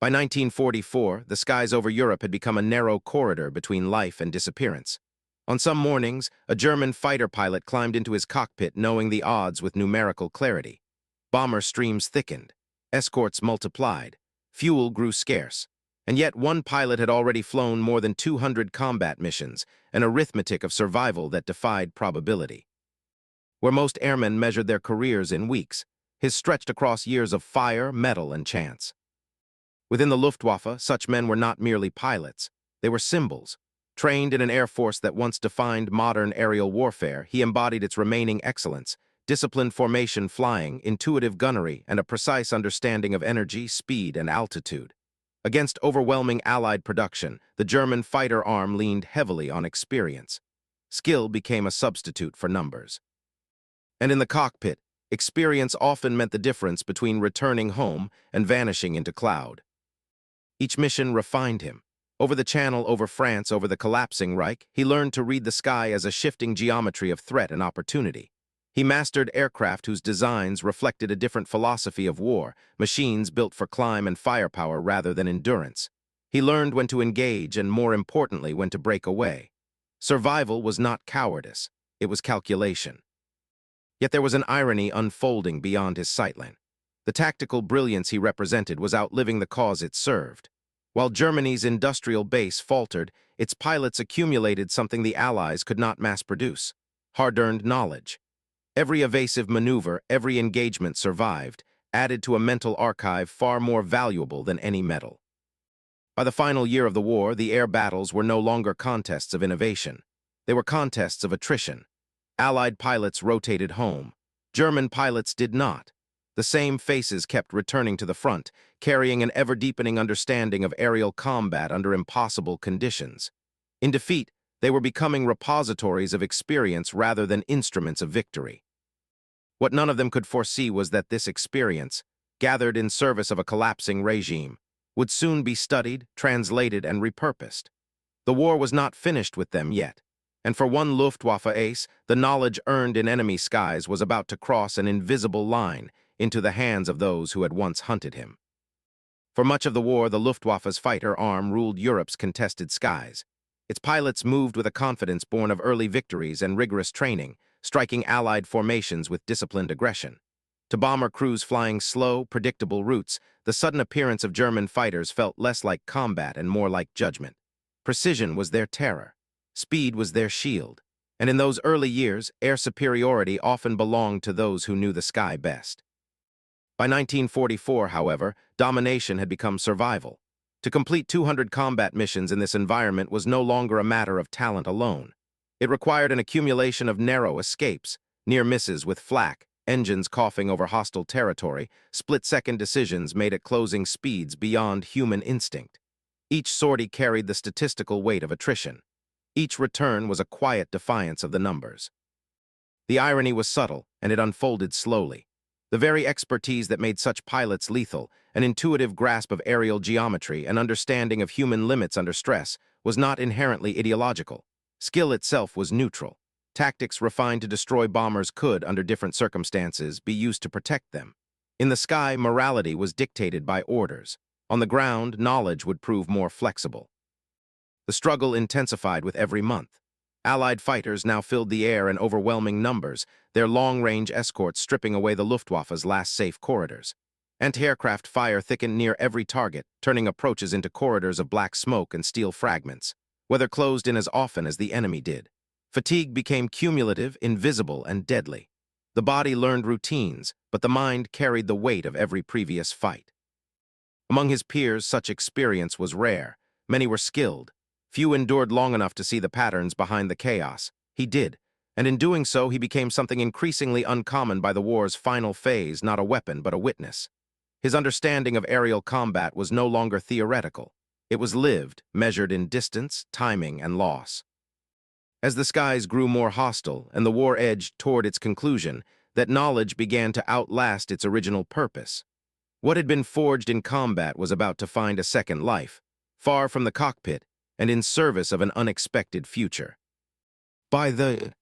By 1944, the skies over Europe had become a narrow corridor between life and disappearance. On some mornings, a German fighter pilot climbed into his cockpit knowing the odds with numerical clarity. Bomber streams thickened, escorts multiplied, fuel grew scarce, and yet one pilot had already flown more than 200 combat missions, an arithmetic of survival that defied probability. Where most airmen measured their careers in weeks, his stretched across years of fire, metal, and chance. Within the Luftwaffe, such men were not merely pilots. They were symbols. Trained in an air force that once defined modern aerial warfare, he embodied its remaining excellence, disciplined formation flying, intuitive gunnery, and a precise understanding of energy, speed, and altitude. Against overwhelming Allied production, the German fighter arm leaned heavily on experience. Skill became a substitute for numbers. And in the cockpit, experience often meant the difference between returning home and vanishing into cloud. Each mission refined him. Over the Channel, over France, over the collapsing Reich, he learned to read the sky as a shifting geometry of threat and opportunity. He mastered aircraft whose designs reflected a different philosophy of war, machines built for climb and firepower rather than endurance. He learned when to engage and, more importantly, when to break away. Survival was not cowardice, it was calculation. Yet there was an irony unfolding beyond his sightline. The tactical brilliance he represented was outliving the cause it served. While Germany's industrial base faltered, its pilots accumulated something the Allies could not mass-produce: hard-earned knowledge. Every evasive maneuver, every engagement survived, added to a mental archive far more valuable than any medal. By the final year of the war, the air battles were no longer contests of innovation. They were contests of attrition. Allied pilots rotated home. German pilots did not. The same faces kept returning to the front, carrying an ever-deepening understanding of aerial combat under impossible conditions. In defeat, they were becoming repositories of experience rather than instruments of victory. What none of them could foresee was that this experience, gathered in service of a collapsing regime, would soon be studied, translated, and repurposed. The war was not finished with them yet, and for one Luftwaffe ace, the knowledge earned in enemy skies was about to cross an invisible line into the hands of those who had once hunted him. For much of the war, the Luftwaffe's fighter arm ruled Europe's contested skies. Its pilots moved with a confidence born of early victories and rigorous training, striking Allied formations with disciplined aggression. To bomber crews flying slow, predictable routes, the sudden appearance of German fighters felt less like combat and more like judgment. Precision was their terror. Speed was their shield. And in those early years, air superiority often belonged to those who knew the sky best. By 1944, however, domination had become survival. To complete 200 combat missions in this environment was no longer a matter of talent alone. It required an accumulation of narrow escapes, near misses with flak, engines coughing over hostile territory, split-second decisions made at closing speeds beyond human instinct. Each sortie carried the statistical weight of attrition. Each return was a quiet defiance of the numbers. The irony was subtle, and it unfolded slowly. The very expertise that made such pilots lethal, an intuitive grasp of aerial geometry, an understanding of human limits under stress, was not inherently ideological. Skill itself was neutral. Tactics refined to destroy bombers could, under different circumstances, be used to protect them. In the sky, morality was dictated by orders. On the ground, knowledge would prove more flexible. The struggle intensified with every month. Allied fighters now filled the air in overwhelming numbers, their long-range escorts stripping away the Luftwaffe's last safe corridors. Anti-aircraft fire thickened near every target, turning approaches into corridors of black smoke and steel fragments, whether closed in as often as the enemy did. Fatigue became cumulative, invisible, and deadly. The body learned routines, but the mind carried the weight of every previous fight. Among his peers, such experience was rare. Many were skilled. Few endured long enough to see the patterns behind the chaos. He did, and in doing so he became something increasingly uncommon by the war's final phase, not a weapon but a witness. His understanding of aerial combat was no longer theoretical. It was lived, measured in distance, timing, and loss. As the skies grew more hostile and the war edged toward its conclusion, that knowledge began to outlast its original purpose. What had been forged in combat was about to find a second life, far from the cockpit, and in service of an unexpected future. By the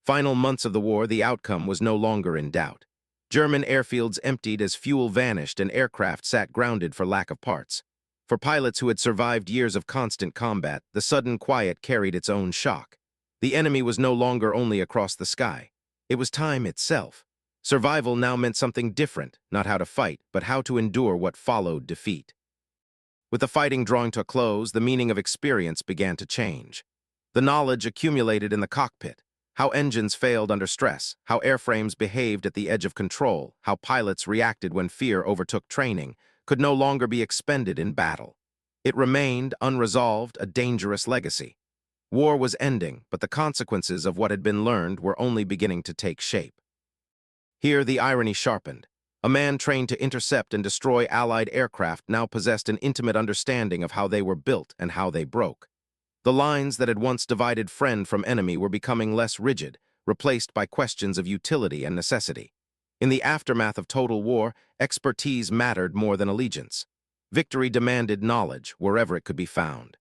final months of the war, the outcome was no longer in doubt. German airfields emptied as fuel vanished and aircraft sat grounded for lack of parts. For pilots who had survived years of constant combat, the sudden quiet carried its own shock. The enemy was no longer only across the sky. It was time itself. Survival now meant something different, not how to fight, but how to endure what followed defeat. With the fighting drawing to a close, the meaning of experience began to change. The knowledge accumulated in the cockpit, how engines failed under stress, how airframes behaved at the edge of control, how pilots reacted when fear overtook training, could no longer be expended in battle. It remained, unresolved, a dangerous legacy. War was ending, but the consequences of what had been learned were only beginning to take shape. Here the irony sharpened. A man trained to intercept and destroy Allied aircraft now possessed an intimate understanding of how they were built and how they broke. The lines that had once divided friend from enemy were becoming less rigid, replaced by questions of utility and necessity. In the aftermath of total war, expertise mattered more than allegiance. Victory demanded knowledge wherever it could be found.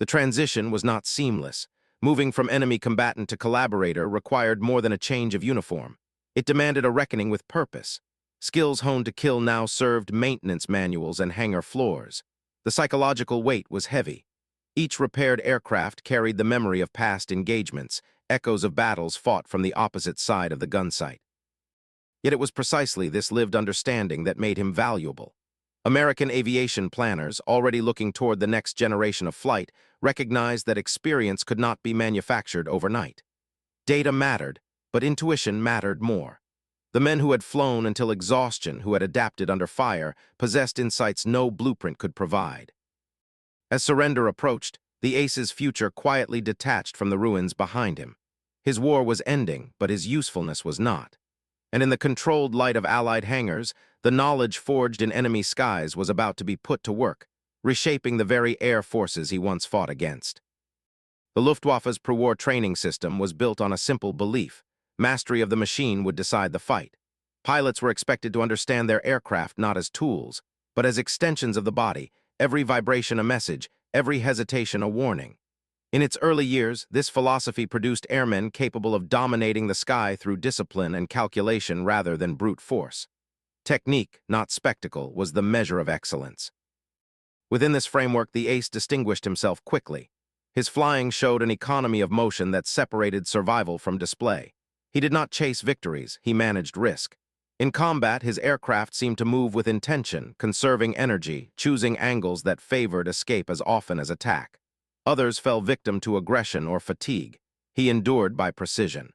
The transition was not seamless. Moving from enemy combatant to collaborator required more than a change of uniform. It demanded a reckoning with purpose. Skills honed to kill now served maintenance manuals and hangar floors. The psychological weight was heavy. Each repaired aircraft carried the memory of past engagements, echoes of battles fought from the opposite side of the gun sight. Yet it was precisely this lived understanding that made him valuable. American aviation planners, already looking toward the next generation of flight, recognized that experience could not be manufactured overnight. Data mattered, but intuition mattered more. The men who had flown until exhaustion, who had adapted under fire, possessed insights no blueprint could provide. As surrender approached, the ace's future quietly detached from the ruins behind him. His war was ending, but his usefulness was not. And in the controlled light of Allied hangars, the knowledge forged in enemy skies was about to be put to work, reshaping the very air forces he once fought against. The Luftwaffe's pre-war training system was built on a simple belief: mastery of the machine would decide the fight. Pilots were expected to understand their aircraft not as tools, but as extensions of the body, every vibration a message, every hesitation a warning. In its early years, this philosophy produced airmen capable of dominating the sky through discipline and calculation rather than brute force. Technique, not spectacle, was the measure of excellence. Within this framework, the ace distinguished himself quickly. His flying showed an economy of motion that separated survival from display. He did not chase victories, he managed risk. In combat, his aircraft seemed to move with intention, conserving energy, choosing angles that favored escape as often as attack. Others fell victim to aggression or fatigue. He endured by precision.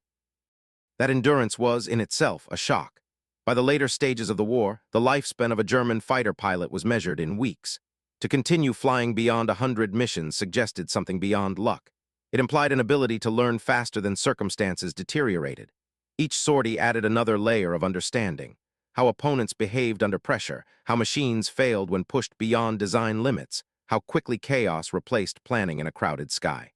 That endurance was, in itself, a shock. By the later stages of the war, the lifespan of a German fighter pilot was measured in weeks. To continue flying beyond 100 missions suggested something beyond luck. It implied an ability to learn faster than circumstances deteriorated. Each sortie added another layer of understanding: how opponents behaved under pressure, how machines failed when pushed beyond design limits, how quickly chaos replaced planning in a crowded sky.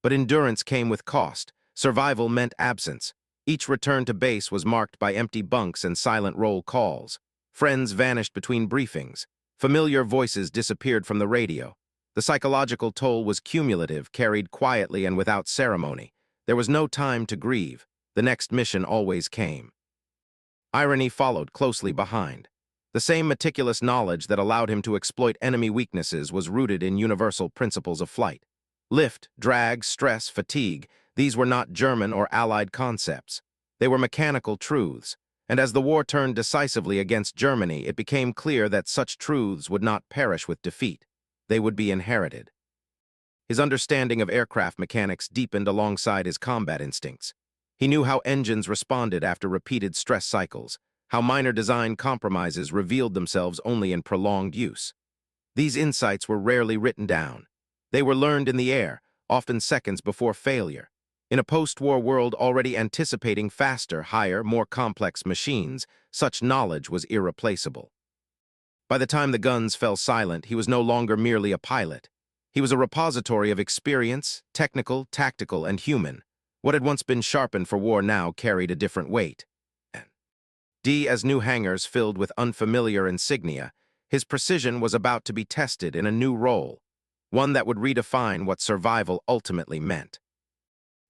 But endurance came with cost. Survival meant absence. Each return to base was marked by empty bunks and silent roll calls. Friends vanished between briefings. Familiar voices disappeared from the radio. The psychological toll was cumulative, carried quietly and without ceremony. There was no time to grieve. The next mission always came. Irony followed closely behind. The same meticulous knowledge that allowed him to exploit enemy weaknesses was rooted in universal principles of flight. Lift, drag, stress, fatigue, these were not German or Allied concepts. They were mechanical truths, and as the war turned decisively against Germany, it became clear that such truths would not perish with defeat. They would be inherited. His understanding of aircraft mechanics deepened alongside his combat instincts. He knew how engines responded after repeated stress cycles, how minor design compromises revealed themselves only in prolonged use. These insights were rarely written down. They were learned in the air, often seconds before failure. In a post-war world already anticipating faster, higher, more complex machines, such knowledge was irreplaceable. By the time the guns fell silent, he was no longer merely a pilot. He was a repository of experience, technical, tactical, and human. What had once been sharpened for war now carried a different weight. As new hangars filled with unfamiliar insignia, his precision was about to be tested in a new role, one that would redefine what survival ultimately meant.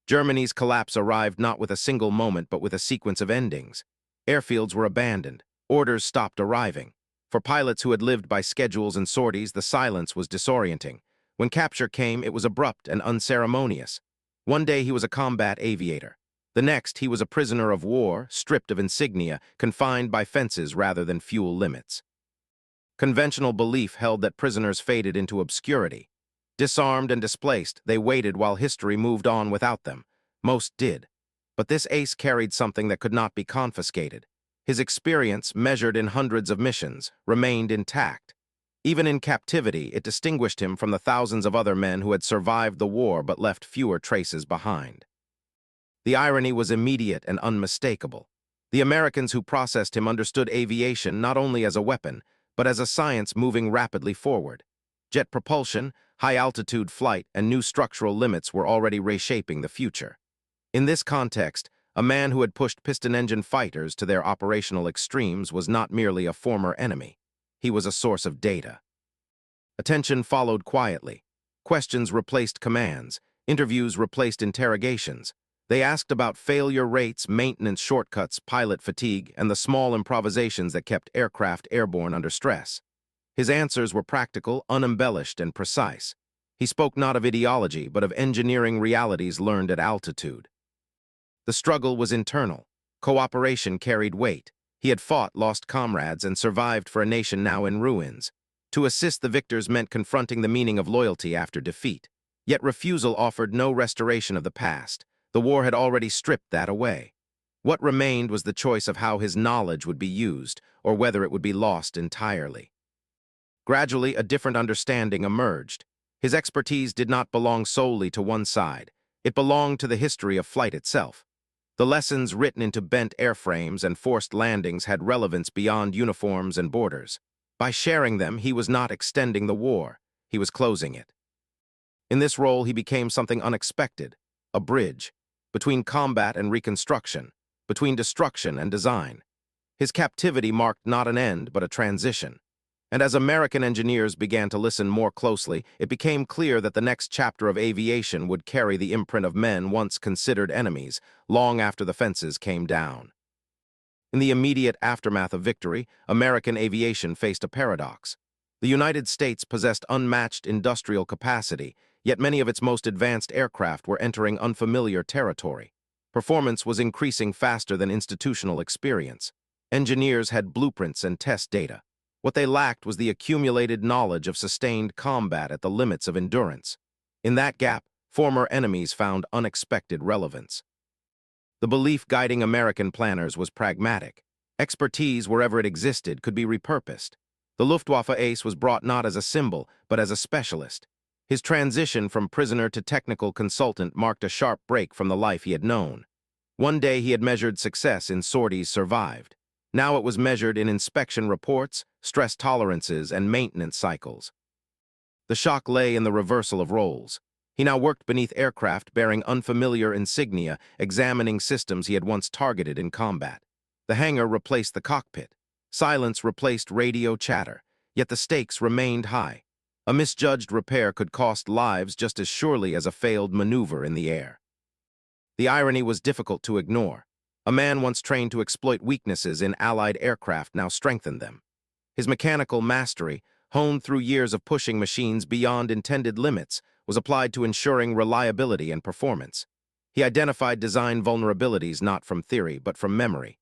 Germany's collapse arrived not with a single moment but with a sequence of endings. Airfields were abandoned. Orders stopped arriving. For pilots who had lived by schedules and sorties, the silence was disorienting. When capture came, it was abrupt and unceremonious. One day he was a combat aviator. The next, he was a prisoner of war, stripped of insignia, confined by fences rather than fuel limits. Conventional belief held that prisoners faded into obscurity. Disarmed and displaced, they waited while history moved on without them. Most did. But this ace carried something that could not be confiscated. His experience, measured in hundreds of missions, remained intact. Even in captivity, it distinguished him from the thousands of other men who had survived the war but left fewer traces behind. The irony was immediate and unmistakable. The Americans who processed him understood aviation not only as a weapon, but as a science moving rapidly forward. Jet propulsion, high-altitude flight, and new structural limits were already reshaping the future. In this context, a man who had pushed piston-engine fighters to their operational extremes was not merely a former enemy. He was a source of data. Attention followed quietly. Questions replaced commands. Interviews replaced interrogations. They asked about failure rates, maintenance shortcuts, pilot fatigue, and the small improvisations that kept aircraft airborne under stress. His answers were practical, unembellished, and precise. He spoke not of ideology, but of engineering realities learned at altitude. The struggle was internal. Cooperation carried weight. He had fought, lost comrades, and survived for a nation now in ruins. To assist the victors meant confronting the meaning of loyalty after defeat. Yet refusal offered no restoration of the past. The war had already stripped that away. What remained was the choice of how his knowledge would be used, or whether it would be lost entirely. Gradually, a different understanding emerged. His expertise did not belong solely to one side. It belonged to the history of flight itself. The lessons written into bent airframes and forced landings had relevance beyond uniforms and borders. By sharing them, he was not extending the war. He was closing it. In this role, he became something unexpected, a bridge between combat and reconstruction, between destruction and design. His captivity marked not an end, but a transition. And as American engineers began to listen more closely, it became clear that the next chapter of aviation would carry the imprint of men once considered enemies, long after the fences came down. In the immediate aftermath of victory, American aviation faced a paradox. The United States possessed unmatched industrial capacity, yet many of its most advanced aircraft were entering unfamiliar territory. Performance was increasing faster than institutional experience. Engineers had blueprints and test data. What they lacked was the accumulated knowledge of sustained combat at the limits of endurance. In that gap, former enemies found unexpected relevance. The belief guiding American planners was pragmatic. Expertise, wherever it existed, could be repurposed. The Luftwaffe ace was brought not as a symbol, but as a specialist. His transition from prisoner to technical consultant marked a sharp break from the life he had known. One day he had measured success in sorties survived. Now it was measured in inspection reports, stress tolerances, and maintenance cycles. The shock lay in the reversal of roles. He now worked beneath aircraft bearing unfamiliar insignia, examining systems he had once targeted in combat. The hangar replaced the cockpit. Silence replaced radio chatter, yet the stakes remained high. A misjudged repair could cost lives just as surely as a failed maneuver in the air. The irony was difficult to ignore. A man once trained to exploit weaknesses in Allied aircraft now strengthened them. His mechanical mastery, honed through years of pushing machines beyond intended limits, was applied to ensuring reliability and performance. He identified design vulnerabilities not from theory, but from memory.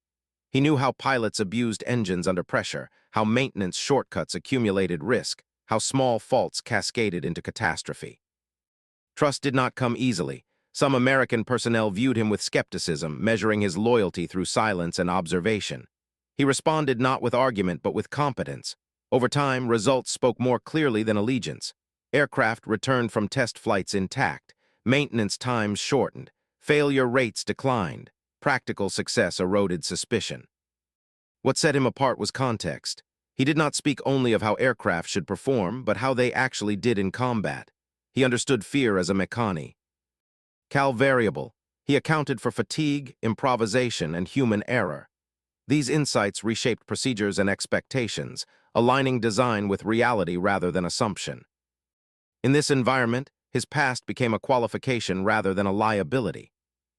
He knew how pilots abused engines under pressure, how maintenance shortcuts accumulated risk, how small faults cascaded into catastrophe. Trust did not come easily. Some American personnel viewed him with skepticism, measuring his loyalty through silence and observation. He responded not with argument, but with competence. Over time, results spoke more clearly than allegiance. Aircraft returned from test flights intact. Maintenance times shortened. Failure rates declined. Practical success eroded suspicion. What set him apart was context. He did not speak only of how aircraft should perform, but how they actually did in combat. He understood fear as a meccani. Variable. He accounted for fatigue, improvisation, and human error. These insights reshaped procedures and expectations, aligning design with reality rather than assumption. In this environment, his past became a qualification rather than a liability.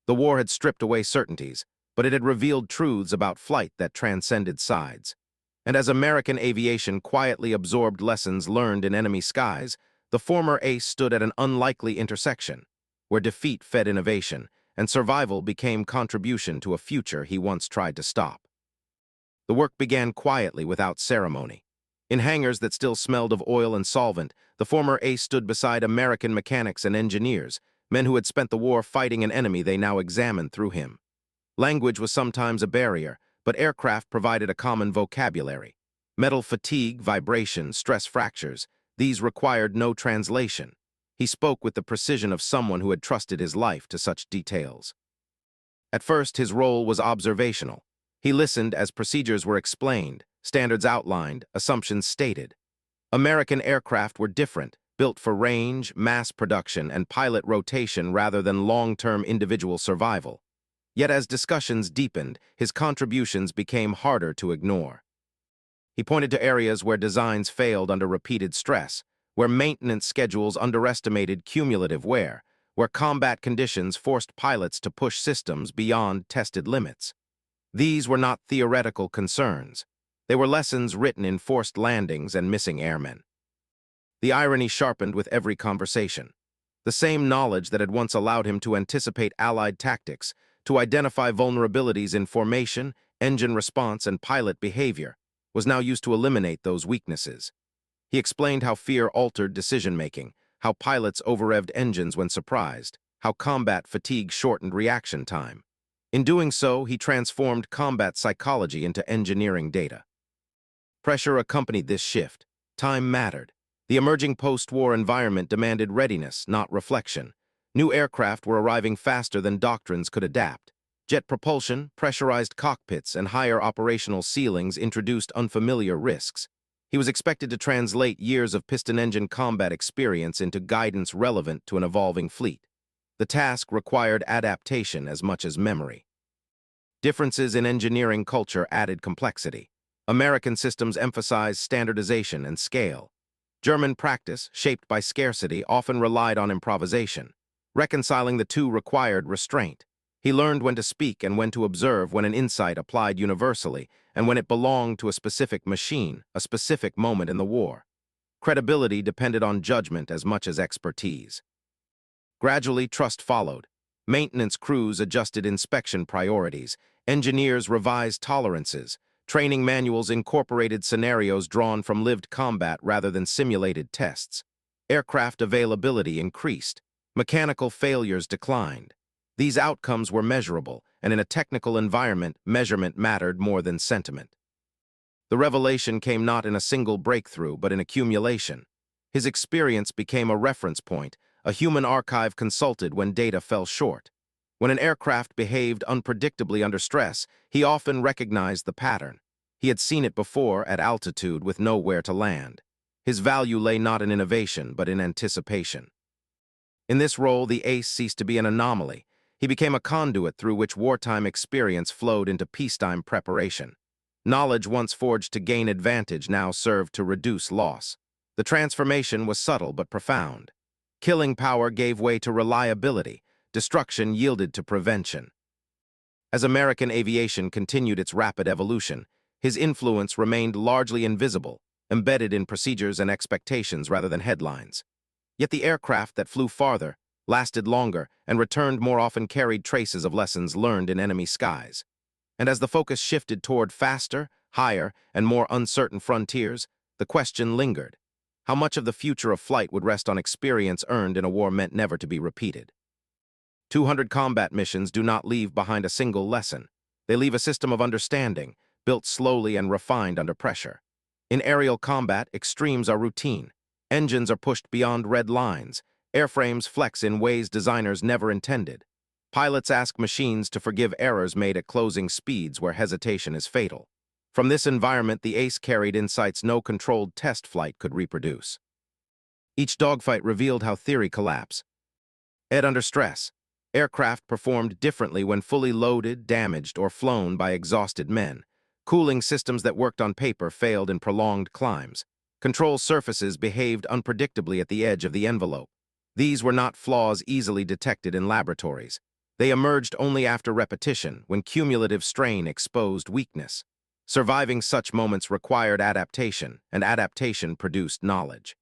The war had stripped away certainties. but it had revealed truths about flight that transcended sides. And as American aviation quietly absorbed lessons learned in enemy skies, the former ace stood at an unlikely intersection, where defeat fed innovation, and survival became contribution to a future he once tried to stop. The work began quietly without ceremony. In hangars that still smelled of oil and solvent, the former ace stood beside American mechanics and engineers, men who had spent the war fighting an enemy they now examined through him. Language was sometimes a barrier, but aircraft provided a common vocabulary. Metal fatigue, vibration, stress fractures, these required no translation. He spoke with the precision of someone who had trusted his life to such details. At first, his role was observational. He listened as procedures were explained, standards outlined, assumptions stated. American aircraft were different, built for range, mass production, and pilot rotation rather than long-term individual survival. Yet as discussions deepened, his contributions became harder to ignore. He pointed to areas where designs failed under repeated stress, where maintenance schedules underestimated cumulative wear, where combat conditions forced pilots to push systems beyond tested limits. These were not theoretical concerns. They were lessons written in forced landings and missing airmen. The irony sharpened with every conversation. The same knowledge that had once allowed him to anticipate Allied tactics, to identify vulnerabilities in formation, engine response, and pilot behavior, was now used to eliminate those weaknesses. He explained how fear altered decision-making, how pilots over-revved engines when surprised, how combat fatigue shortened reaction time. In doing so, he transformed combat psychology into engineering data. Pressure accompanied this shift. Time mattered. The emerging post-war environment demanded readiness, not reflection. New aircraft were arriving faster than doctrines could adapt. Jet propulsion, pressurized cockpits, and higher operational ceilings introduced unfamiliar risks. He was expected to translate years of piston-engine combat experience into guidance relevant to an evolving fleet. The task required adaptation as much as memory. Differences in engineering culture added complexity. American systems emphasized standardization and scale. German practice, shaped by scarcity, often relied on improvisation. Reconciling the two required restraint. He learned when to speak and when to observe, when an insight applied universally, and when it belonged to a specific machine, a specific moment in the war. Credibility depended on judgment as much as expertise. Gradually, trust followed. Maintenance crews adjusted inspection priorities. Engineers revised tolerances. Training manuals incorporated scenarios drawn from lived combat rather than simulated tests. Aircraft availability increased. Mechanical failures declined. These outcomes were measurable, and in a technical environment, measurement mattered more than sentiment. The revelation came not in a single breakthrough, but in accumulation. His experience became a reference point, a human archive consulted when data fell short. When an aircraft behaved unpredictably under stress, he often recognized the pattern. He had seen it before at altitude with nowhere to land. His value lay not in innovation, but in anticipation. In this role, the ace ceased to be an anomaly. He became a conduit through which wartime experience flowed into peacetime preparation. Knowledge once forged to gain advantage now served to reduce loss. The transformation was subtle but profound. Killing power gave way to reliability. Destruction yielded to prevention. As American aviation continued its rapid evolution, his influence remained largely invisible, embedded in procedures and expectations rather than headlines. Yet the aircraft that flew farther, lasted longer, and returned more often carried traces of lessons learned in enemy skies. And as the focus shifted toward faster, higher, and more uncertain frontiers, the question lingered. How much of the future of flight would rest on experience earned in a war meant never to be repeated? 200 combat missions do not leave behind a single lesson. They leave a system of understanding, built slowly and refined under pressure. In aerial combat, extremes are routine. Engines are pushed beyond red lines. Airframes flex in ways designers never intended. Pilots ask machines to forgive errors made at closing speeds where hesitation is fatal. From this environment, the ace carried insights no controlled test flight could reproduce. Each dogfight revealed how theory collapsed. Under stress, aircraft performed differently when fully loaded, damaged, or flown by exhausted men. Cooling systems that worked on paper failed in prolonged climbs. Control surfaces behaved unpredictably at the edge of the envelope. These were not flaws easily detected in laboratories. They emerged only after repetition, when cumulative strain exposed weakness. Surviving such moments required adaptation, and adaptation produced knowledge.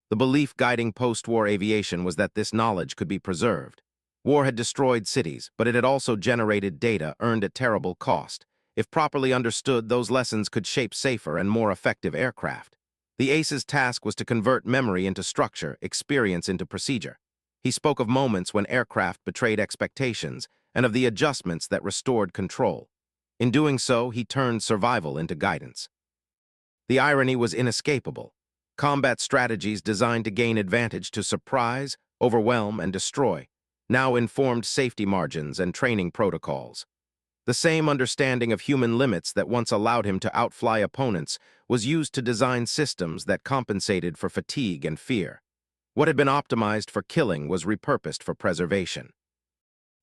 The belief guiding post-war aviation was that this knowledge could be preserved. War had destroyed cities, but it had also generated data earned at terrible cost. If properly understood, those lessons could shape safer and more effective aircraft. The ACE's task was to convert memory into structure, experience into procedure. He spoke of moments when aircraft betrayed expectations and of the adjustments that restored control. In doing so, he turned survival into guidance. The irony was inescapable. Combat strategies designed to gain advantage to surprise, overwhelm, and destroy now informed safety margins and training protocols. The same understanding of human limits that once allowed him to outfly opponents was used to design systems that compensated for fatigue and fear. What had been optimized for killing was repurposed for preservation.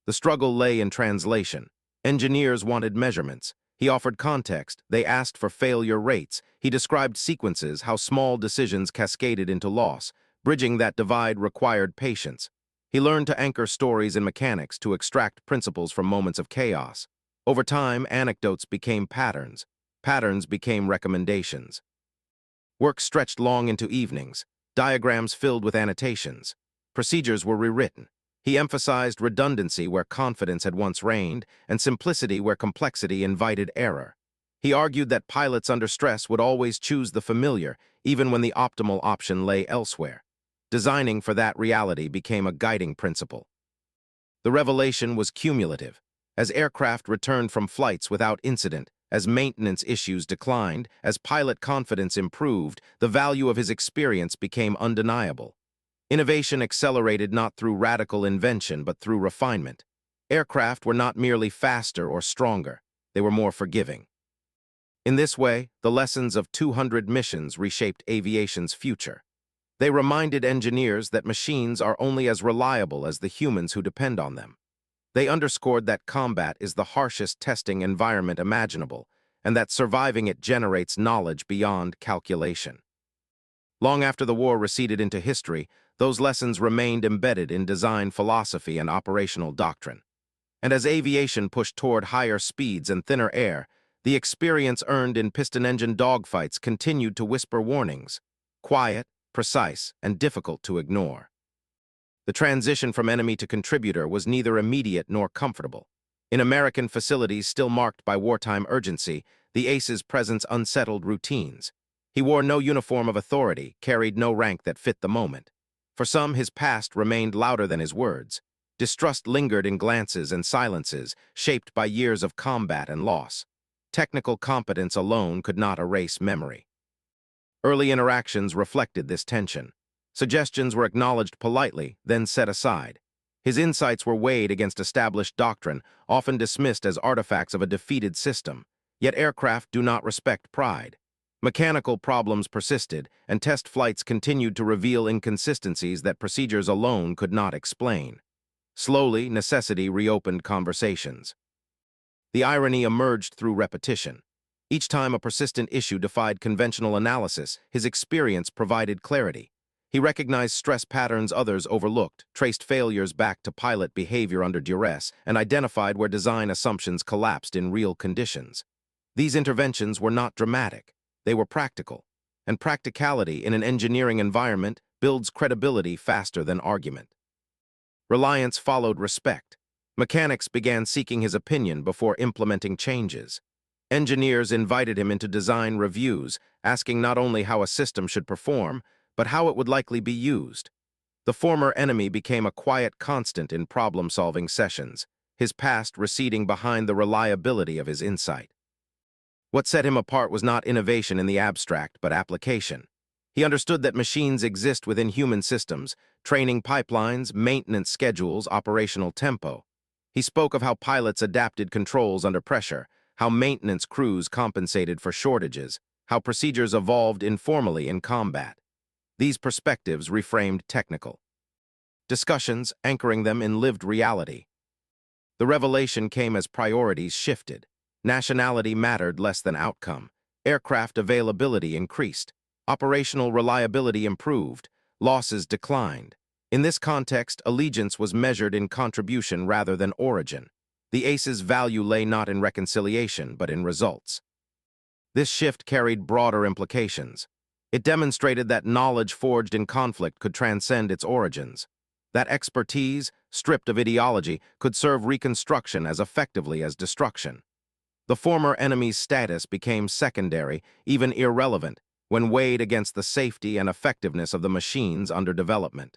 The struggle lay in translation. Engineers wanted measurements. He offered context. They asked for failure rates. He described sequences, how small decisions cascaded into loss. Bridging that divide required patience. He learned to anchor stories in mechanics, to extract principles from moments of chaos. Over time, anecdotes became patterns. Patterns became recommendations. Work stretched long into evenings. Diagrams filled with annotations. Procedures were rewritten. He emphasized redundancy where confidence had once reigned, and simplicity where complexity invited error. He argued that pilots under stress would always choose the familiar, even when the optimal option lay elsewhere. Designing for that reality became a guiding principle. The revelation was cumulative. As aircraft returned from flights without incident, as maintenance issues declined, as pilot confidence improved, the value of his experience became undeniable. Innovation accelerated not through radical invention, but through refinement. Aircraft were not merely faster or stronger, they were more forgiving. In this way, the lessons of 200 missions reshaped aviation's future. They reminded engineers that machines are only as reliable as the humans who depend on them. They underscored that combat is the harshest testing environment imaginable, and that surviving it generates knowledge beyond calculation. Long after the war receded into history, those lessons remained embedded in design philosophy and operational doctrine. And as aviation pushed toward higher speeds and thinner air, the experience earned in piston-engine dogfights continued to whisper warnings: quiet, precise, and difficult to ignore. The transition from enemy to contributor was neither immediate nor comfortable. In American facilities still marked by wartime urgency, the ACE's presence unsettled routines. He wore no uniform of authority, carried no rank that fit the moment. For some, his past remained louder than his words. Distrust lingered in glances and silences, shaped by years of combat and loss. Technical competence alone could not erase memory. Early interactions reflected this tension. Suggestions were acknowledged politely, then set aside. His insights were weighed against established doctrine, often dismissed as artifacts of a defeated system. Yet aircraft do not respect pride. Mechanical problems persisted, and test flights continued to reveal inconsistencies that procedures alone could not explain. Slowly, necessity reopened conversations. The irony emerged through repetition. Each time a persistent issue defied conventional analysis, his experience provided clarity. He recognized stress patterns others overlooked, traced failures back to pilot behavior under duress, and identified where design assumptions collapsed in real conditions. These interventions were not dramatic. They were practical, and practicality in an engineering environment builds credibility faster than argument. Reliance followed respect. Mechanics began seeking his opinion before implementing changes. Engineers invited him into design reviews, asking not only how a system should perform, but how it would likely be used. The former enemy became a quiet constant in problem-solving sessions, his past receding behind the reliability of his insight. What set him apart was not innovation in the abstract, but application. He understood that machines exist within human systems: training pipelines, maintenance schedules, operational tempo. He spoke of how pilots adapted controls under pressure, how maintenance crews compensated for shortages, how procedures evolved informally in combat. These perspectives reframed technical discussions, anchoring them in lived reality. The revelation came as priorities shifted. Nationality mattered less than outcome. Aircraft availability increased. Operational reliability improved. Losses declined. In this context, allegiance was measured in contribution rather than origin. The ace's value lay not in reconciliation, but in results. This shift carried broader implications. It demonstrated that knowledge forged in conflict could transcend its origins. That expertise, stripped of ideology, could serve reconstruction as effectively as destruction. The former enemy's status became secondary, even irrelevant, when weighed against the safety and effectiveness of the machines under development.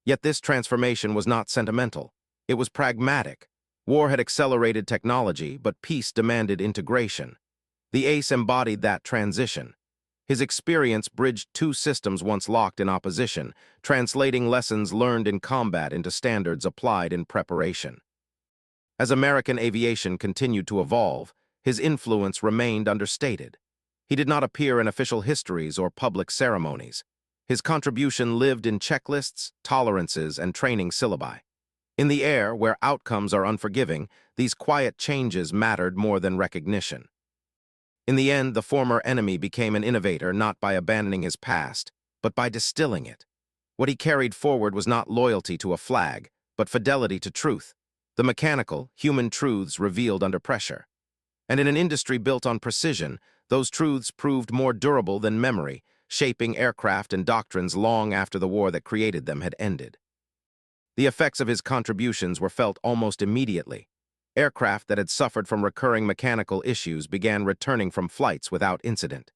Yet this transformation was not sentimental. It was pragmatic. War had accelerated technology, but peace demanded integration. The ace embodied that transition. His experience bridged two systems once locked in opposition, translating lessons learned in combat into standards applied in preparation. As American aviation continued to evolve, his influence remained understated. He did not appear in official histories or public ceremonies. His contribution lived in checklists, tolerances, and training syllabi. In the air, where outcomes are unforgiving, these quiet changes mattered more than recognition. In the end, the former enemy became an innovator not by abandoning his past, but by distilling it. What he carried forward was not loyalty to a flag, but fidelity to truth, the mechanical, human truths revealed under pressure. And in an industry built on precision, those truths proved more durable than memory, shaping aircraft and doctrines long after the war that created them had ended. The effects of his contributions were felt almost immediately. Aircraft that had suffered from recurring mechanical issues began returning from flights without incident.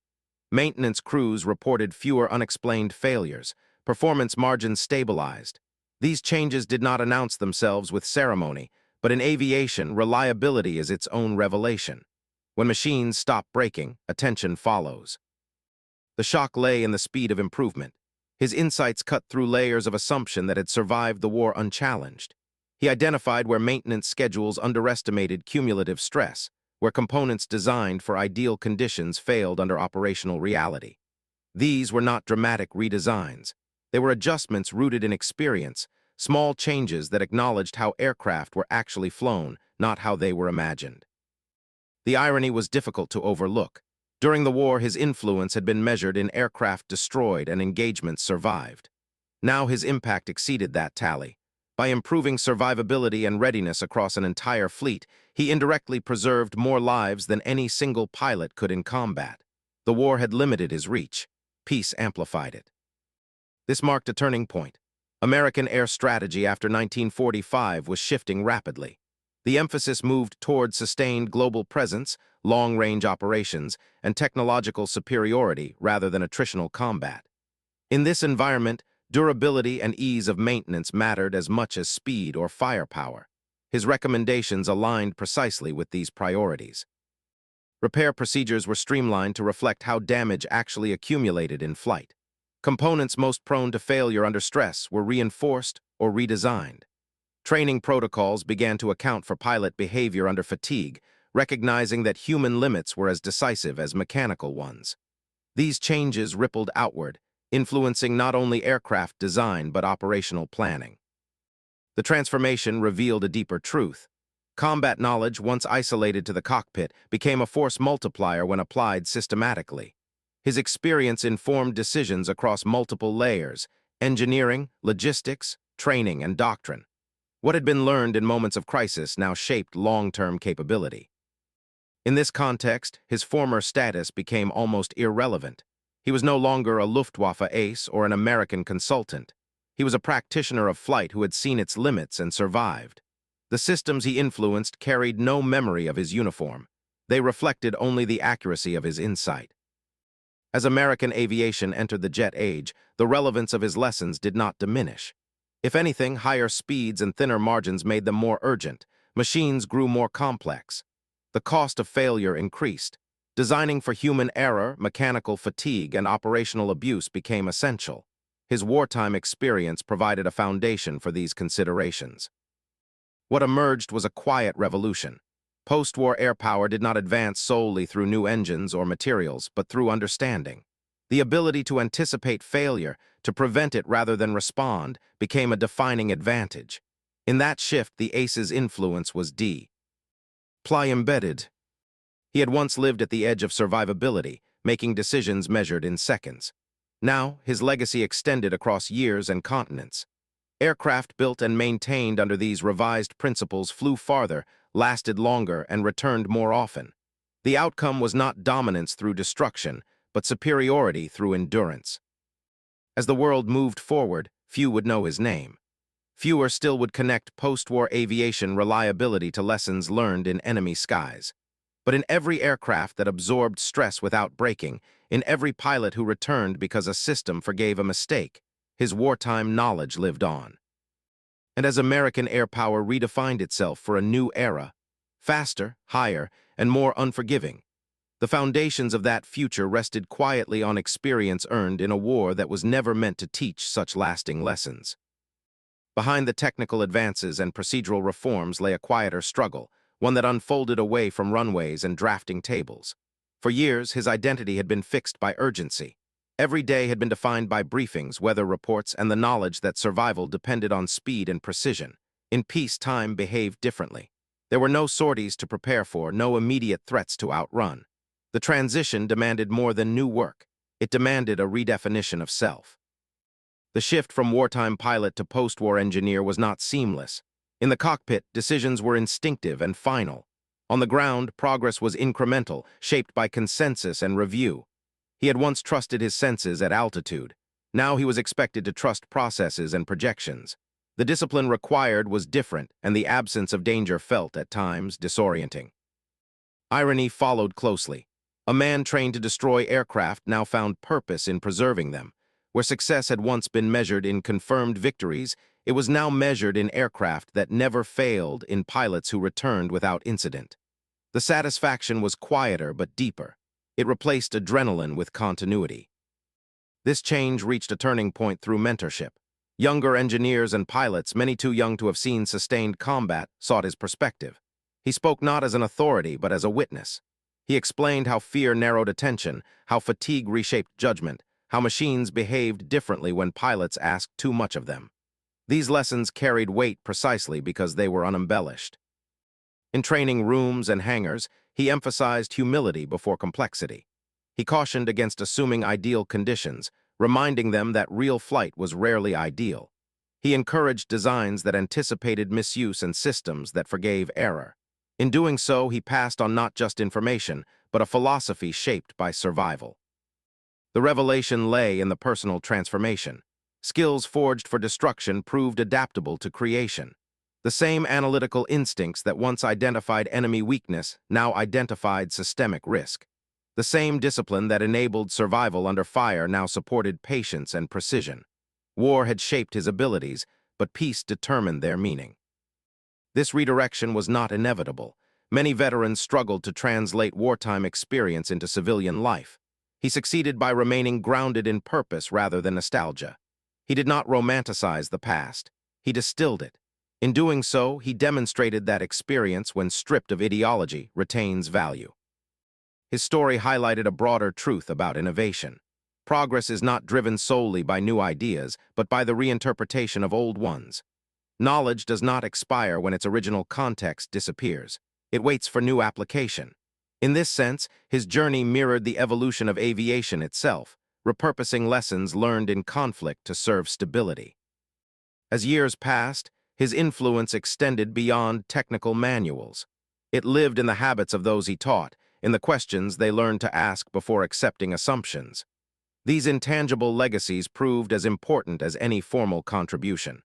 Maintenance crews reported fewer unexplained failures. Performance margins stabilized. These changes did not announce themselves with ceremony, but in aviation, reliability is its own revelation. When machines stop breaking, attention follows. The shock lay in the speed of improvement. His insights cut through layers of assumption that had survived the war unchallenged. He identified where maintenance schedules underestimated cumulative stress, where components designed for ideal conditions failed under operational reality. These were not dramatic redesigns. They were adjustments rooted in experience, small changes that acknowledged how aircraft were actually flown, not how they were imagined. The irony was difficult to overlook. During the war, his influence had been measured in aircraft destroyed and engagements survived. Now his impact exceeded that tally. By improving survivability and readiness across an entire fleet, he indirectly preserved more lives than any single pilot could in combat. The war had limited his reach. Peace amplified it. This marked a turning point. American air strategy after 1945 was shifting rapidly. The emphasis moved toward sustained global presence, long-range operations, and technological superiority rather than attritional combat. In this environment, durability and ease of maintenance mattered as much as speed or firepower. His recommendations aligned precisely with these priorities. Repair procedures were streamlined to reflect how damage actually accumulated in flight. Components most prone to failure under stress were reinforced or redesigned. Training protocols began to account for pilot behavior under fatigue, recognizing that human limits were as decisive as mechanical ones. These changes rippled outward, influencing not only aircraft design but operational planning. The transformation revealed a deeper truth. Combat knowledge, once isolated to the cockpit, became a force multiplier when applied systematically. His experience informed decisions across multiple layers: engineering, logistics, training, and doctrine. What had been learned in moments of crisis now shaped long-term capability. In this context, his former status became almost irrelevant. He was no longer a Luftwaffe ace or an American consultant. He was a practitioner of flight who had seen its limits and survived. The systems he influenced carried no memory of his uniform. They reflected only the accuracy of his insight. As American aviation entered the jet age, the relevance of his lessons did not diminish. If anything, higher speeds and thinner margins made them more urgent. Machines grew more complex. The cost of failure increased. Designing for human error, mechanical fatigue, and operational abuse became essential. His wartime experience provided a foundation for these considerations. What emerged was a quiet revolution. Post-war air power did not advance solely through new engines or materials, but through understanding. The ability to anticipate failure, to prevent it rather than respond, became a defining advantage. In that shift, the ace's influence was deeply embedded. He had once lived at the edge of survivability, making decisions measured in seconds. Now, his legacy extended across years and continents. Aircraft built and maintained under these revised principles flew farther, lasted longer, and returned more often. The outcome was not dominance through destruction, but superiority through endurance. As the world moved forward, few would know his name. Fewer still would connect post-war aviation reliability to lessons learned in enemy skies. But in every aircraft that absorbed stress without breaking, in every pilot who returned because a system forgave a mistake, his wartime knowledge lived on. And as American air power redefined itself for a new era, faster, higher, and more unforgiving, the foundations of that future rested quietly on experience earned in a war that was never meant to teach such lasting lessons. Behind the technical advances and procedural reforms lay a quieter struggle, one that unfolded away from runways and drafting tables. For years, his identity had been fixed by urgency. Every day had been defined by briefings, weather reports, and the knowledge that survival depended on speed and precision. In peace, time behaved differently. There were no sorties to prepare for, no immediate threats to outrun. The transition demanded more than new work. It demanded a redefinition of self. The shift from wartime pilot to post-war engineer was not seamless. In the cockpit, decisions were instinctive and final. On the ground, progress was incremental, shaped by consensus and review. He had once trusted his senses at altitude. Now he was expected to trust processes and projections. The discipline required was different, and the absence of danger felt, at times, disorienting. Irony followed closely. A man trained to destroy aircraft now found purpose in preserving them. Where success had once been measured in confirmed victories, it was now measured in aircraft that never failed, in pilots who returned without incident. The satisfaction was quieter but deeper. It replaced adrenaline with continuity. This change reached a turning point through mentorship. Younger engineers and pilots, many too young to have seen sustained combat, sought his perspective. He spoke not as an authority but as a witness. He explained how fear narrowed attention, how fatigue reshaped judgment, how machines behaved differently when pilots asked too much of them. These lessons carried weight precisely because they were unembellished. In training rooms and hangars, he emphasized humility before complexity. He cautioned against assuming ideal conditions, reminding them that real flight was rarely ideal. He encouraged designs that anticipated misuse and systems that forgave error. In doing so, he passed on not just information, but a philosophy shaped by survival. The revelation lay in the personal transformation. Skills forged for destruction proved adaptable to creation. The same analytical instincts that once identified enemy weakness now identified systemic risk. The same discipline that enabled survival under fire now supported patience and precision. War had shaped his abilities, but peace determined their meaning. This redirection was not inevitable. Many veterans struggled to translate wartime experience into civilian life. He succeeded by remaining grounded in purpose rather than nostalgia. He did not romanticize the past. He distilled it. In doing so, he demonstrated that experience, when stripped of ideology, retains value. His story highlighted a broader truth about innovation. Progress is not driven solely by new ideas, but by the reinterpretation of old ones. Knowledge does not expire when its original context disappears. It waits for new application. In this sense, his journey mirrored the evolution of aviation itself, repurposing lessons learned in conflict to serve stability. As years passed, his influence extended beyond technical manuals. It lived in the habits of those he taught, in the questions they learned to ask before accepting assumptions. These intangible legacies proved as important as any formal contribution.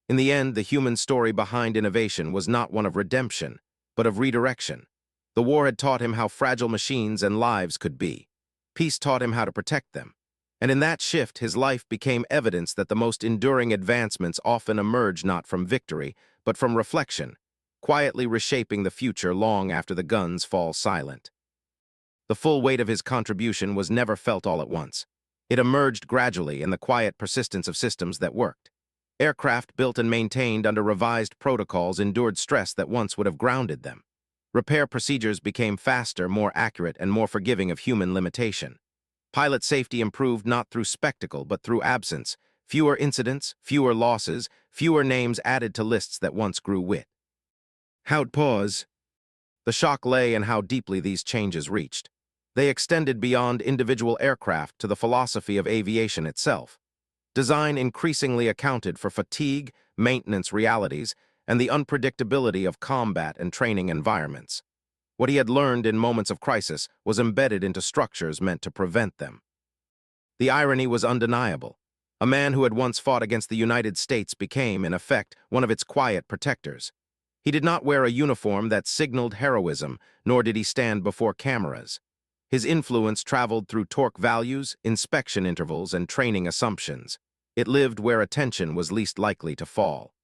In the end, the human story behind innovation was not one of redemption, but of redirection. The war had taught him how fragile machines and lives could be. Peace taught him how to protect them. And in that shift, his life became evidence that the most enduring advancements often emerge not from victory, but from reflection, quietly reshaping the future long after the guns fall silent. The full weight of his contribution was never felt all at once. It emerged gradually in the quiet persistence of systems that worked. Aircraft built and maintained under revised protocols endured stress that once would have grounded them. Repair procedures became faster, more accurate, and more forgiving of human limitation. Pilot safety improved not through spectacle, but through absence. Fewer incidents, fewer losses, fewer names added to lists that once grew wit. How'd pause. The shock lay in how deeply these changes reached. They extended beyond individual aircraft to the philosophy of aviation itself. Design increasingly accounted for fatigue, maintenance realities, and the unpredictability of combat and training environments. What he had learned in moments of crisis was embedded into structures meant to prevent them. The irony was undeniable. A man who had once fought against the United States became, in effect, one of its quiet protectors. He did not wear a uniform that signaled heroism, nor did he stand before cameras. His influence traveled through torque values, inspection intervals, and training assumptions. It lived where attention was least likely to fall.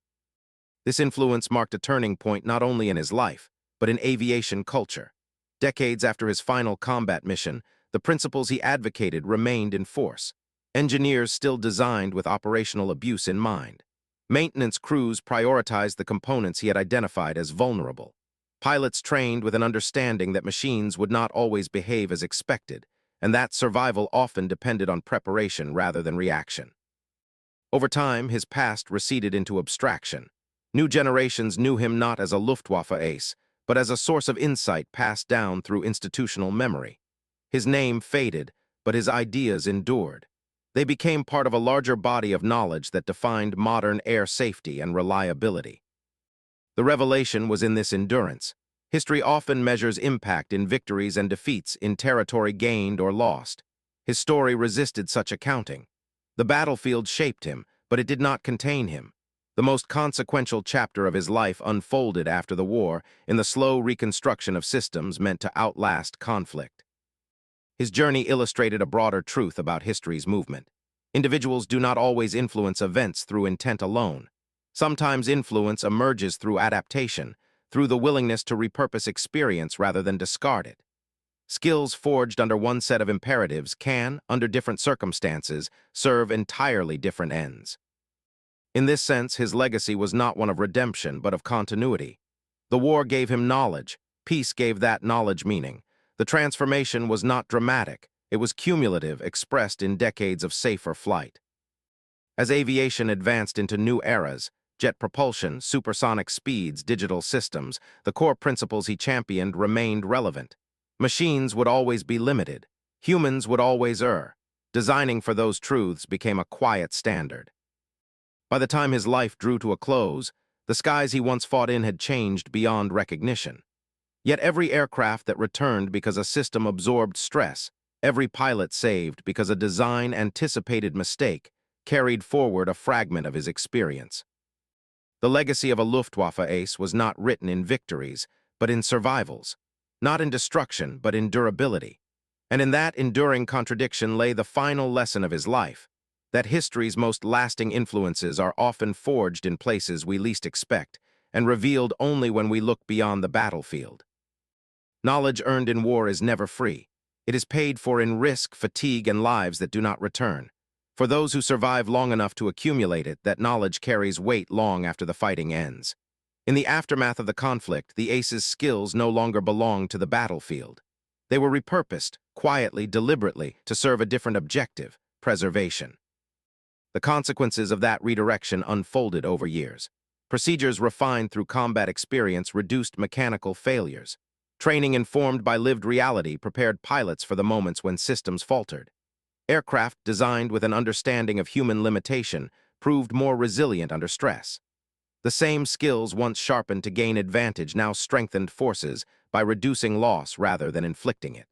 This influence marked a turning point not only in his life, but in aviation culture. Decades after his final combat mission, the principles he advocated remained in force. Engineers still designed with operational abuse in mind. Maintenance crews prioritized the components he had identified as vulnerable. Pilots trained with an understanding that machines would not always behave as expected, and that survival often depended on preparation rather than reaction. Over time, his past receded into abstraction. New generations knew him not as a Luftwaffe ace, but as a source of insight passed down through institutional memory. His name faded, but his ideas endured. They became part of a larger body of knowledge that defined modern air safety and reliability. The revelation was in this endurance. History often measures impact in victories and defeats in territory gained or lost. His story resisted such accounting. The battlefield shaped him, but it did not contain him. The most consequential chapter of his life unfolded after the war in the slow reconstruction of systems meant to outlast conflict. His journey illustrated a broader truth about history's movement. Individuals do not always influence events through intent alone. Sometimes influence emerges through adaptation, through the willingness to repurpose experience rather than discard it. Skills forged under one set of imperatives can, under different circumstances, serve entirely different ends. In this sense, his legacy was not one of redemption, but of continuity. The war gave him knowledge. Peace gave that knowledge meaning. The transformation was not dramatic. It was cumulative, expressed in decades of safer flight. As aviation advanced into new eras, jet propulsion, supersonic speeds, digital systems, the core principles he championed remained relevant. Machines would always be limited. Humans would always err. Designing for those truths became a quiet standard. By the time his life drew to a close, the skies he once fought in had changed beyond recognition. Yet every aircraft that returned because a system absorbed stress, every pilot saved because a design anticipated mistake, carried forward a fragment of his experience. The legacy of a Luftwaffe ace was not written in victories, but in survivals, not in destruction, but in durability. And in that enduring contradiction lay the final lesson of his life, that history's most lasting influences are often forged in places we least expect and revealed only when we look beyond the battlefield. Knowledge earned in war is never free. It is paid for in risk, fatigue, and lives that do not return. For those who survive long enough to accumulate it, that knowledge carries weight long after the fighting ends. In the aftermath of the conflict, the ace's skills no longer belonged to the battlefield. They were repurposed, quietly, deliberately, to serve a different objective: preservation. The consequences of that redirection unfolded over years. Procedures refined through combat experience reduced mechanical failures. Training informed by lived reality prepared pilots for the moments when systems faltered. Aircraft designed with an understanding of human limitation proved more resilient under stress. The same skills once sharpened to gain advantage now strengthened forces by reducing loss rather than inflicting it.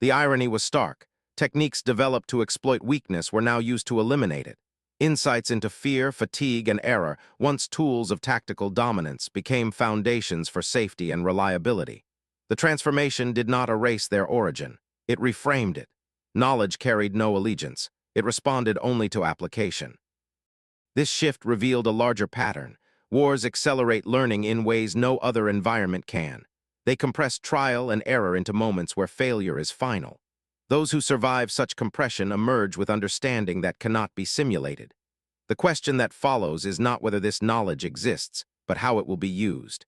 The irony was stark. Techniques developed to exploit weakness were now used to eliminate it. Insights into fear, fatigue, and error, once tools of tactical dominance, became foundations for safety and reliability. The transformation did not erase their origin. It reframed it. Knowledge carried no allegiance. It responded only to application. This shift revealed a larger pattern. Wars accelerate learning in ways no other environment can. They compress trial and error into moments where failure is final. Those who survive such compression emerge with understanding that cannot be simulated. The question that follows is not whether this knowledge exists, but how it will be used.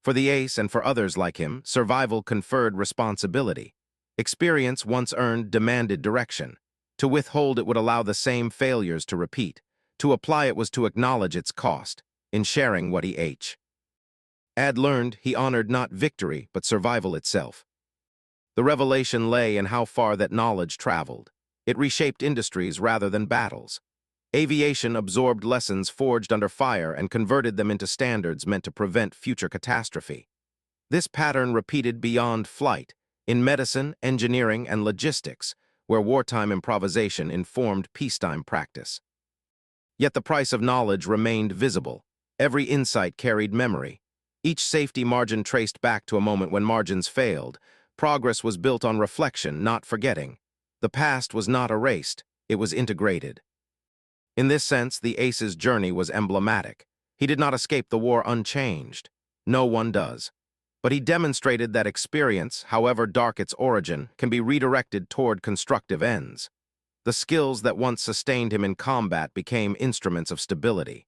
For the ace and for others like him, survival conferred responsibility. Experience once earned demanded direction. To withhold it would allow the same failures to repeat. To apply it was to acknowledge its cost, in sharing what he had learned. He honored not victory, but survival itself. The revelation lay in how far that knowledge traveled. It reshaped industries rather than battles. Aviation absorbed lessons forged under fire and converted them into standards meant to prevent future catastrophe. This pattern repeated beyond flight, in medicine, engineering, and logistics, where wartime improvisation informed peacetime practice. Yet the price of knowledge remained visible. Every insight carried memory. Each safety margin traced back to a moment when margins failed. Progress was built on reflection, not forgetting. The past was not erased, it was integrated. In this sense, the ace's journey was emblematic. He did not escape the war unchanged. No one does. But he demonstrated that experience, however dark its origin, can be redirected toward constructive ends. The skills that once sustained him in combat became instruments of stability.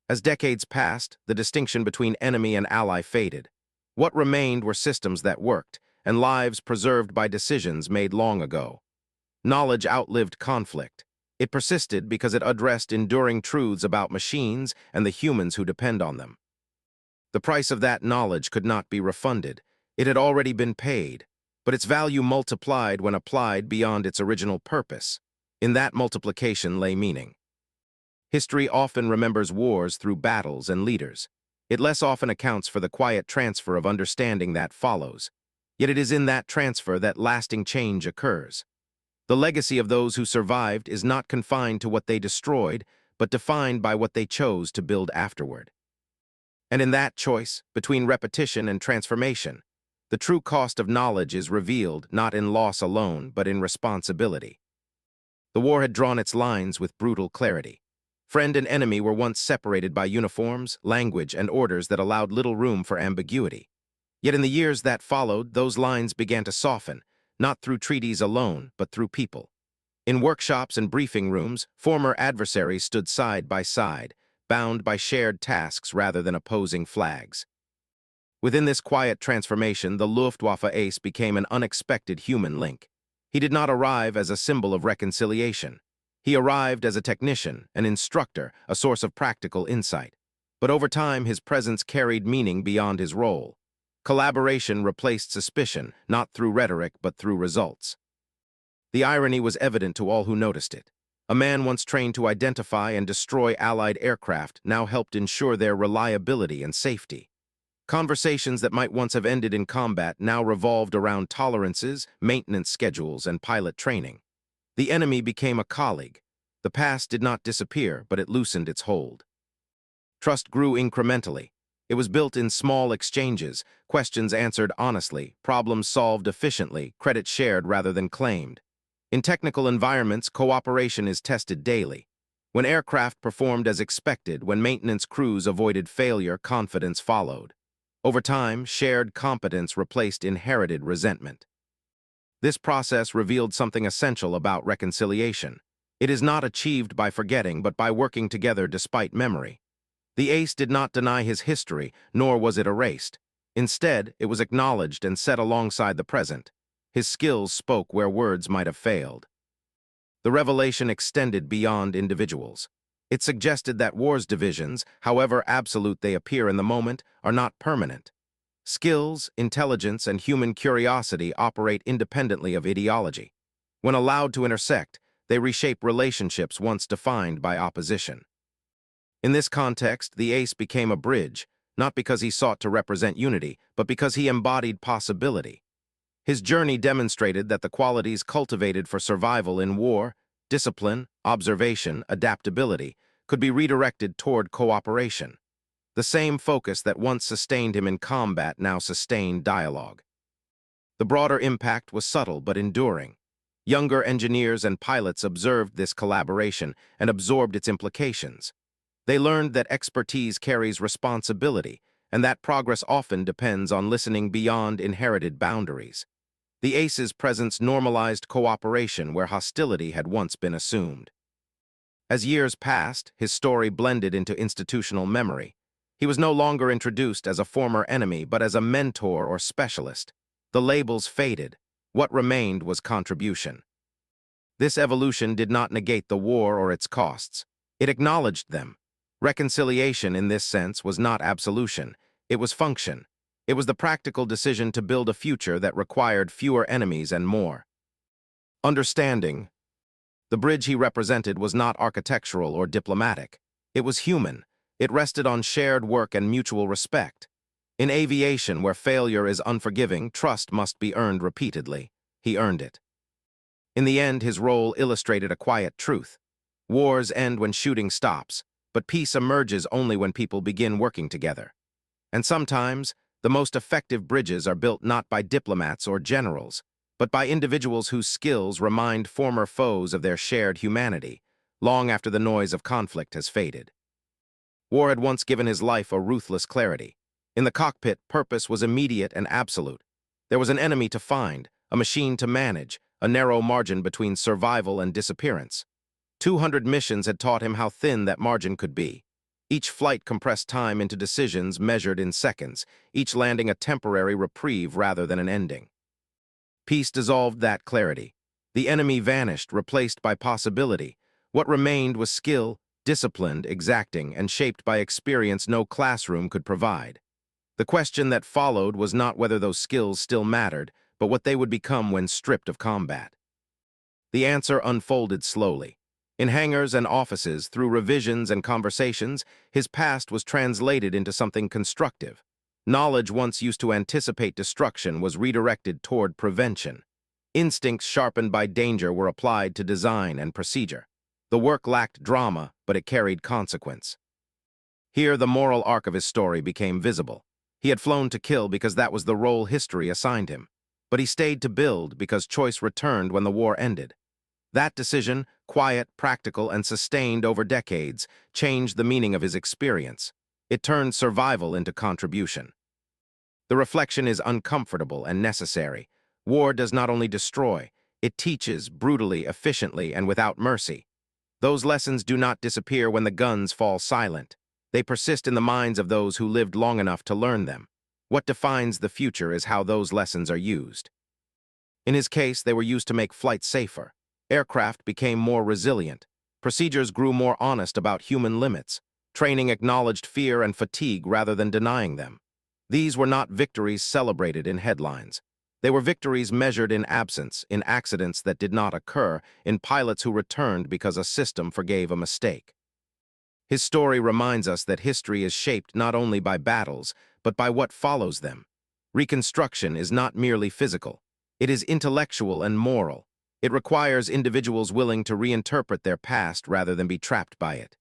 As decades passed, the distinction between enemy and ally faded. What remained were systems that worked, and lives preserved by decisions made long ago. Knowledge outlived conflict. It persisted because it addressed enduring truths about machines and the humans who depend on them. The price of that knowledge could not be refunded. It had already been paid, but its value multiplied when applied beyond its original purpose. In that multiplication lay meaning. History often remembers wars through battles and leaders. It less often accounts for the quiet transfer of understanding that follows. Yet it is in that transfer that lasting change occurs. The legacy of those who survived is not confined to what they destroyed, but defined by what they chose to build afterward. And in that choice, between repetition and transformation, the true cost of knowledge is revealed not in loss alone, but in responsibility. The war had drawn its lines with brutal clarity. Friend and enemy were once separated by uniforms, language, and orders that allowed little room for ambiguity. Yet in the years that followed, those lines began to soften, not through treaties alone, but through people. In workshops and briefing rooms, former adversaries stood side by side, bound by shared tasks rather than opposing flags. Within this quiet transformation, the Luftwaffe ace became an unexpected human link. He did not arrive as a symbol of reconciliation. He arrived as a technician, an instructor, a source of practical insight. But over time, his presence carried meaning beyond his role. Collaboration replaced suspicion, not through rhetoric, but through results. The irony was evident to all who noticed it. A man once trained to identify and destroy Allied aircraft now helped ensure their reliability and safety. Conversations that might once have ended in combat now revolved around tolerances, maintenance schedules, and pilot training. The enemy became a colleague. The past did not disappear, but it loosened its hold. Trust grew incrementally. It was built in small exchanges, questions answered honestly, problems solved efficiently, credit shared rather than claimed. In technical environments, cooperation is tested daily. When aircraft performed as expected, when maintenance crews avoided failure, confidence followed. Over time, shared competence replaced inherited resentment. This process revealed something essential about reconciliation. It is not achieved by forgetting, but by working together despite memory. The ace did not deny his history, nor was it erased. Instead, it was acknowledged and set alongside the present. His skills spoke where words might have failed. The revelation extended beyond individuals. It suggested that war's divisions, however absolute they appear in the moment, are not permanent. Skills, intelligence, and human curiosity operate independently of ideology. When allowed to intersect, they reshape relationships once defined by opposition. In this context, the ace became a bridge, not because he sought to represent unity, but because he embodied possibility. His journey demonstrated that the qualities cultivated for survival in war, discipline, observation, adaptability, could be redirected toward cooperation. The same focus that once sustained him in combat now sustained dialogue. The broader impact was subtle but enduring. Younger engineers and pilots observed this collaboration and absorbed its implications. They learned that expertise carries responsibility, and that progress often depends on listening beyond inherited boundaries. The ace's presence normalized cooperation where hostility had once been assumed. As years passed, his story blended into institutional memory. He was no longer introduced as a former enemy, but as a mentor or specialist. The labels faded. What remained was contribution. This evolution did not negate the war or its costs. It acknowledged them. Reconciliation, in this sense, was not absolution. It was function. It was the practical decision to build a future that required fewer enemies and more understanding. The bridge he represented was not architectural or diplomatic. It was human. It rested on shared work and mutual respect. In aviation, where failure is unforgiving, trust must be earned repeatedly. He earned it. In the end, his role illustrated a quiet truth. Wars end when shooting stops, but peace emerges only when people begin working together. And sometimes, the most effective bridges are built not by diplomats or generals, but by individuals whose skills remind former foes of their shared humanity, long after the noise of conflict has faded. War had once given his life a ruthless clarity. In the cockpit, purpose was immediate and absolute. There was an enemy to find, a machine to manage, a narrow margin between survival and disappearance. 200 missions had taught him how thin that margin could be. Each flight compressed time into decisions measured in seconds, each landing a temporary reprieve rather than an ending. Peace dissolved that clarity. The enemy vanished, replaced by possibility. What remained was skill, disciplined, exacting, and shaped by experience no classroom could provide. The question that followed was not whether those skills still mattered, but what they would become when stripped of combat. The answer unfolded slowly. In hangars and offices, through revisions and conversations, his past was translated into something constructive. Knowledge once used to anticipate destruction was redirected toward prevention. Instincts sharpened by danger were applied to design and procedure. The work lacked drama, but it carried consequence. Here, the moral arc of his story became visible. He had flown to kill because that was the role history assigned him. But he stayed to build because choice returned when the war ended. That decision, quiet, practical, and sustained over decades, changed the meaning of his experience. It turned survival into contribution. The reflection is uncomfortable and necessary. War does not only destroy, it teaches brutally, efficiently, and without mercy. Those lessons do not disappear when the guns fall silent. They persist in the minds of those who lived long enough to learn them. What defines the future is how those lessons are used. In his case, they were used to make flight safer. Aircraft became more resilient. Procedures grew more honest about human limits. Training acknowledged fear and fatigue rather than denying them. These were not victories celebrated in headlines. They were victories measured in absence, in accidents that did not occur, in pilots who returned because a system forgave a mistake. His story reminds us that history is shaped not only by battles, but by what follows them. Reconstruction is not merely physical. It is intellectual and moral. It requires individuals willing to reinterpret their past rather than be trapped by it.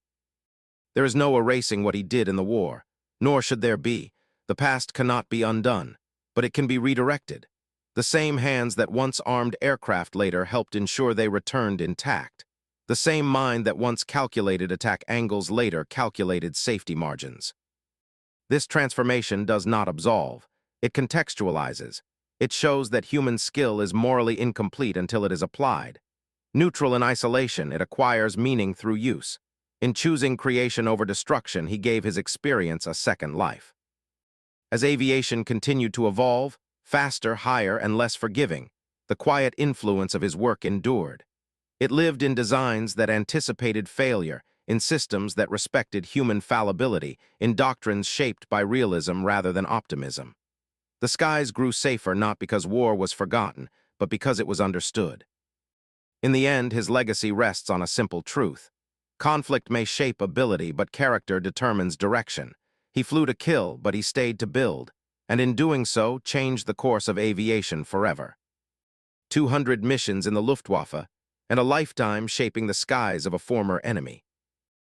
There is no erasing what he did in the war, nor should there be. The past cannot be undone, but it can be redirected. The same hands that once armed aircraft later helped ensure they returned intact. The same mind that once calculated attack angles later calculated safety margins. This transformation does not absolve. It contextualizes. It shows that human skill is morally incomplete until it is applied. Neutral in isolation, it acquires meaning through use. In choosing creation over destruction, he gave his experience a second life. As aviation continued to evolve, faster, higher, and less forgiving, the quiet influence of his work endured. It lived in designs that anticipated failure, in systems that respected human fallibility, in doctrines shaped by realism rather than optimism. The skies grew safer not because war was forgotten, but because it was understood. In the end, his legacy rests on a simple truth. Conflict may shape ability, but character determines direction. He flew to kill, but he stayed to build, and in doing so, changed the course of aviation forever. 200 missions in the Luftwaffe, and a lifetime shaping the skies of a former enemy.